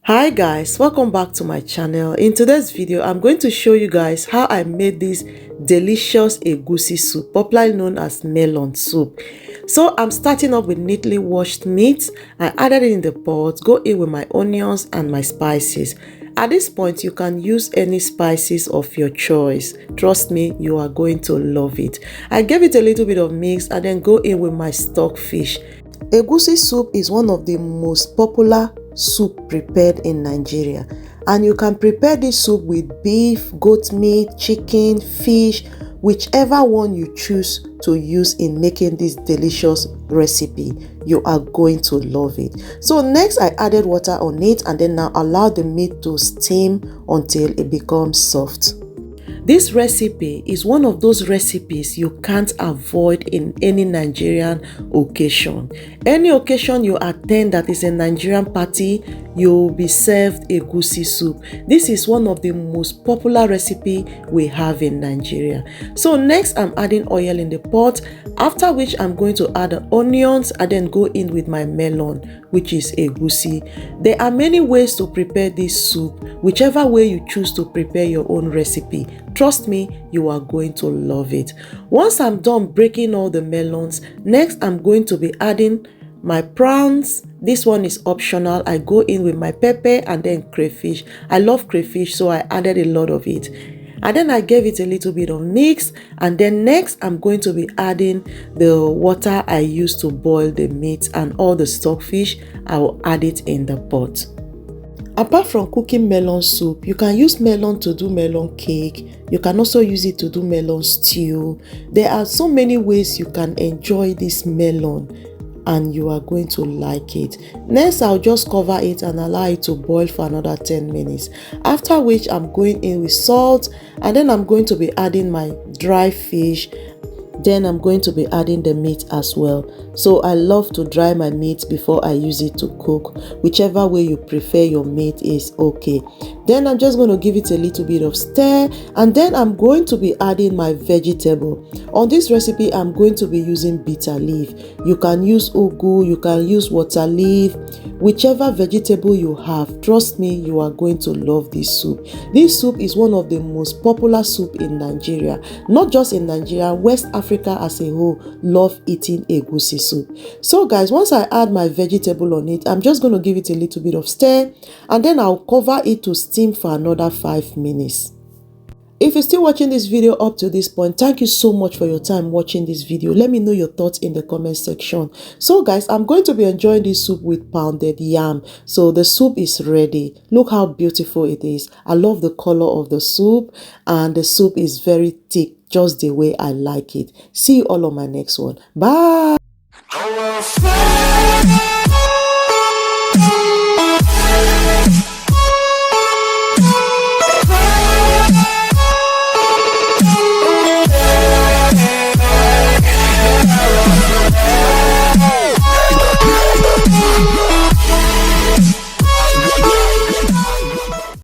Hi guys, welcome back to my channel. In today's video, I'm going to show you guys how I made this delicious egusi soup, popularly known as melon soup. So I'm starting off with neatly washed meat. I added it in the pot, go in with my onions and my spices. At this point, you can use any spices of your choice. Trust me, you are going to love it. I gave it a little bit of mix and then go in with my stock fish. Egusi soup is one of the most popular soup prepared in Nigeria, and you can prepare this soup with beef, goat meat, chicken, fish, whichever one you choose to use in making this delicious recipe. You are going to love it. So next I added water on it and then now allow the meat to steam until it becomes soft. This recipe is one of those recipes you can't avoid in any Nigerian occasion. Any occasion you attend that is a Nigerian party, you'll be served egusi soup. This is one of the most popular recipe we have in Nigeria. So next I'm adding oil in the pot, after which I'm going to add the onions and then go in with my melon, which is egusi. There are many ways to prepare this soup, whichever way you choose to prepare your own recipe. Trust me, you are going to love it. Once I'm done breaking all the melons, next I'm going to be adding my prawns. This one is optional. I go in with my pepper and then crayfish. I love crayfish, so I added a lot of it. And then I gave it a little bit of mix, and then next I'm going to be adding the water I used to boil the meat and all the stockfish. I will add it in the pot. Apart from cooking melon soup, you can use melon to do melon cake. You can also use it to do melon stew. There are so many ways you can enjoy this melon and you are going to like it. Next, I'll just cover it and allow it to boil for another 10 minutes. After which, I'm going in with salt and then I'm going to be adding my dry fish. Then I'm going to be adding the meat as well. So I love to dry my meat before I use it to cook. Whichever way you prefer your meat is okay. Then I'm just going to give it a little bit of stir, and then I'm going to be adding my vegetable. On this recipe, I'm going to be using bitter leaf. You can use ugu, you can use water leaf, whichever vegetable you have. Trust me, you are going to love this soup. This soup is one of the most popular soup in Nigeria. Not just in Nigeria, West Africa as a whole love eating egusi soup. So guys, once I add my vegetable on it, I'm just going to give it a little bit of stir and then I'll cover it to steam for another 5 minutes. If you're still watching this video up to this point, thank you so much for your time watching this video. Let me know your thoughts in the comment section. So guys, I'm going to be enjoying this soup with pounded yam. So the soup is ready. Look how beautiful it is. I love the color of the soup, and the soup is very thick, just the way I like it. See you all on my next one. Bye.